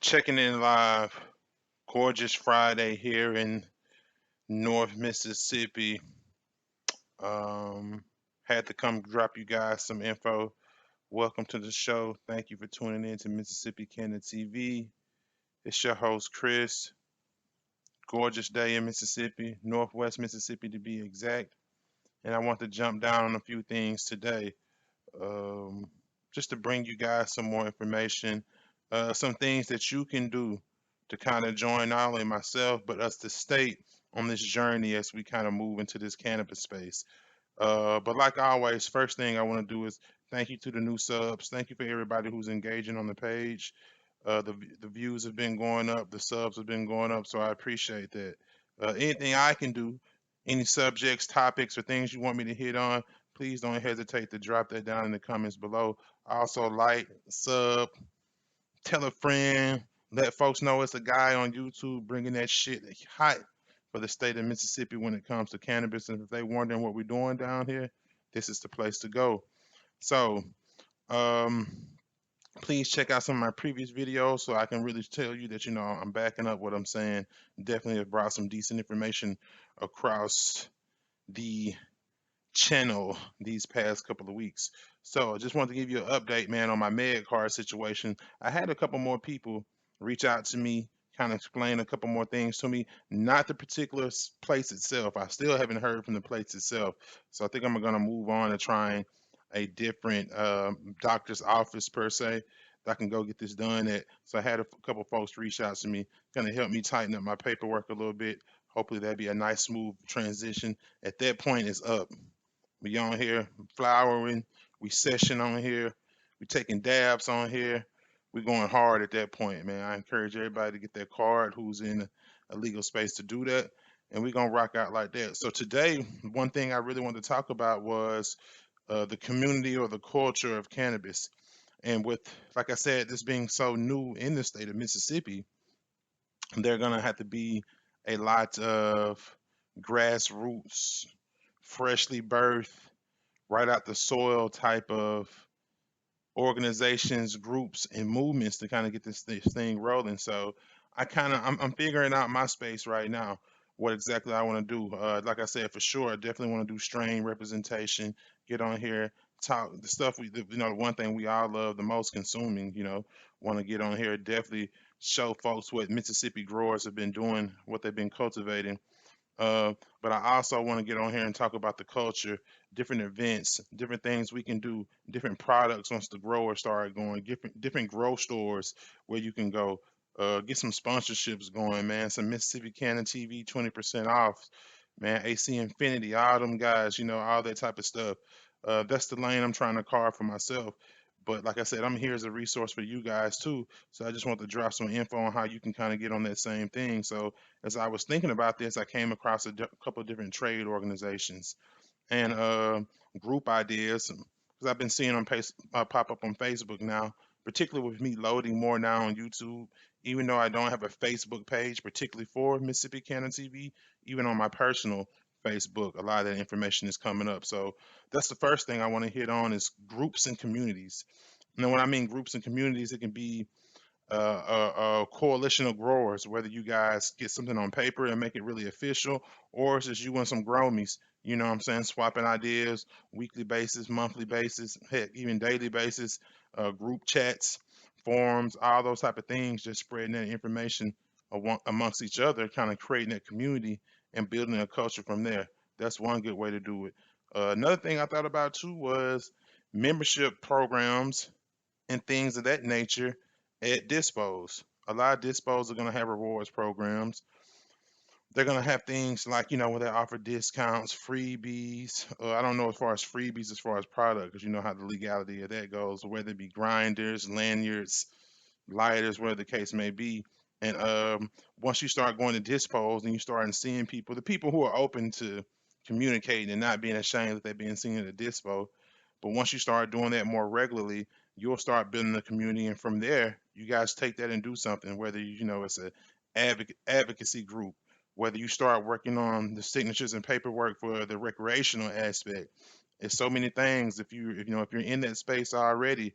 Checking in live. Gorgeous Friday here in North Mississippi. Um, had to come drop you guys some info. Welcome to the show. Thank you for tuning in to Mississippi Cannabis TV. It's your host, Chris. Gorgeous day in Mississippi, Northwest Mississippi to be exact. And I want to jump down on a few things today, um, just to bring you guys some more information, some things that you can do to kind of join not only myself but us the state on this journey as we kind of move into this cannabis space. But like always, first thing I want to do is thank you to the new subs. Thank you for everybody who's engaging on the page. The views have been going up, the subs have been going up, so I appreciate that. Anything I can do, any subjects, topics, or things you want me to hit on, please don't hesitate to drop that down in the comments below. Also, like, sub, tell a friend, let folks know it's a guy on YouTube bringing that shit hot for the state of Mississippi when it comes to cannabis. And if they wondering what we're doing down here, this is the place to go. So, um, please check out some of my previous videos so I can really tell you that I'm backing up what I'm saying. Definitely have brought some decent information across the channel these past couple of weeks. So I just wanted to give you an update, man, on my med card situation. I had a couple more people reach out to me, kind of explain a couple more things to me. Not the particular place itself. I still haven't heard from the place itself. So I think I'm gonna move on to trying a different doctor's office per se that I can go get this done at. So I had a couple folks reach out to me, kind of help me tighten up my paperwork a little bit. Hopefully that'd be a nice smooth transition. At that point, it's up. We on here flowering. We session on here. We taking dabs on here. We going hard at that point, man. I encourage everybody to get their card who's in a legal space to do that. And we gonna rock out like that. So today, one thing I really wanted to talk about was the community or the culture of cannabis. And with, like I said, this being so new in the state of Mississippi, there gonna have to be a lot of grassroots, freshly birthed, right out the soil type of organizations, groups, and movements to kind of get this thing rolling. So I'm figuring out my space right now. What exactly I want to do. Like I said, for sure, I definitely want to do strain representation. Get on here, talk the stuff the one thing we all love the most, consuming. Want to get on here, definitely show folks what Mississippi growers have been doing, what they've been cultivating, uh, but I also want to get on here and talk about the culture, different events, different things we can do, different products once the growers start going, different grow stores where you can go. Get some sponsorships going, man. Some Mississippi Cannon TV 20% off, man. AC Infinity, all them guys, all that type of stuff. That's the lane I'm trying to carve for myself. But like I said, I'm here as a resource for you guys too. So I just want to drop some info on how you can kind of get on that same thing. So as I was thinking about this, I came across couple of different trade organizations and group ideas because I've been seeing them pop up on Facebook now, particularly with me loading more now on YouTube. Even though I don't have a Facebook page, particularly for Mississippi Canon TV, even on my personal Facebook, a lot of that information is coming up. So that's the first thing I want to hit on is groups and communities. And when I mean groups and communities, it can be a coalition of growers, whether you guys get something on paper and make it really official, or it's just you and some gromies, what I'm saying, swapping ideas, weekly basis, monthly basis, heck, even daily basis, group chats, forums, all those type of things, just spreading that information amongst each other, kind of creating that community and building a culture from there. That's one good way to do it. Another thing I thought about too was membership programs and things of that nature at dispos. A lot of dispos are going to have rewards programs. They're going to have things like, where they offer discounts, freebies. I don't know as far as freebies as far as product, because you know how the legality of that goes, whether it be grinders, lanyards, lighters, whatever the case may be. And once you start going to dispos and you start seeing people, the people who are open to communicating and not being ashamed that they're being seen at a dispo, but once you start doing that more regularly, you'll start building a community, and from there, you guys take that and do something. Whether it's a advocacy group, whether you start working on the signatures and paperwork for the recreational aspect. It's so many things. If you're in that space already,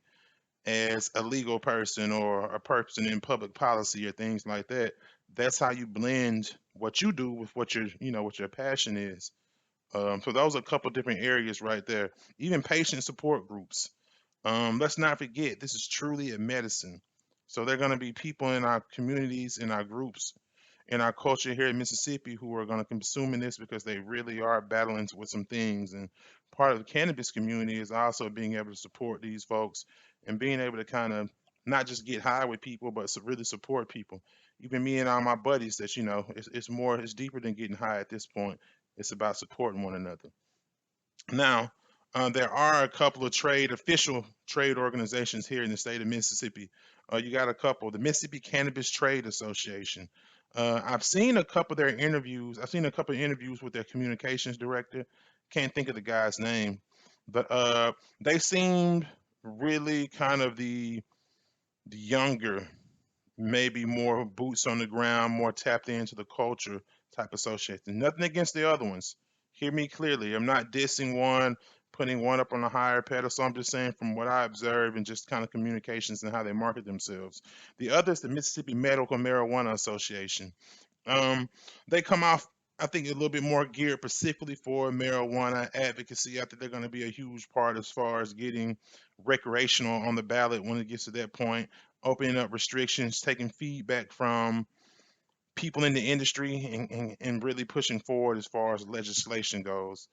as a legal person or a person in public policy or things like that. That's how you blend what you do with what your, what your passion is. So those are a couple different areas right there. Even patient support groups. Let's not forget, this is truly a medicine. So there are going to be people in our communities, in our groups, in our culture here in Mississippi who are going to consuming this because they really are battling with some things. And part of the cannabis community is also being able to support these folks and being able to kind of not just get high with people, but really support people. Even me and all my buddies, that it's more, it's deeper than getting high at this point. It's about supporting one another. Now, there are a couple of official trade organizations here in the state of Mississippi. You got a couple, the Mississippi Cannabis Trade Association. I've seen a couple of their interviews. I've seen a couple of interviews with their communications director. Can't think of the guy's name, but they seemed really kind of the younger, maybe more boots on the ground, more tapped into the culture type association. Nothing against the other ones. Hear me clearly. I'm not dissing one, putting one up on a higher pedestal. I'm just saying from what I observe and just kind of communications and how they market themselves. The other is the Mississippi Medical Marijuana Association. Um, they come off, I think, a little bit more geared specifically for marijuana advocacy. I think they're going to be a huge part as far as getting recreational on the ballot when it gets to that point, opening up restrictions, taking feedback from people in the industry, and really pushing forward as far as legislation goes.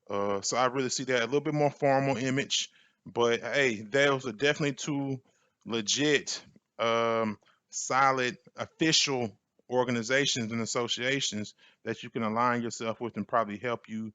So I really see that a little bit more formal image, but hey, those are definitely two legit, um, solid, official organizations and associations that you can align yourself with and probably help you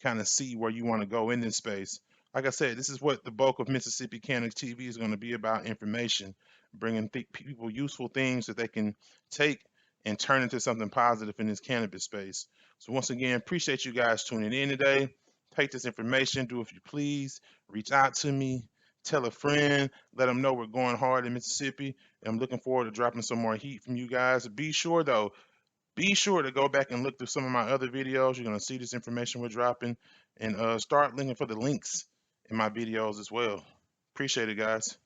kind of see where you want to go in this space. Like I said, this is what the bulk of Mississippi Cannabis TV is going to be about: information, bringing people useful things that they can take and turn into something positive in this cannabis space. So once again, appreciate you guys tuning in today. Take this information, do if you please, reach out to me, tell a friend, let them know we're going hard in Mississippi. And I'm looking forward to dropping some more heat from you guys. Be sure though, be sure to go back and look through some of my other videos. You're gonna see this information we're dropping, and start looking for the links in my videos as well. Appreciate it, guys.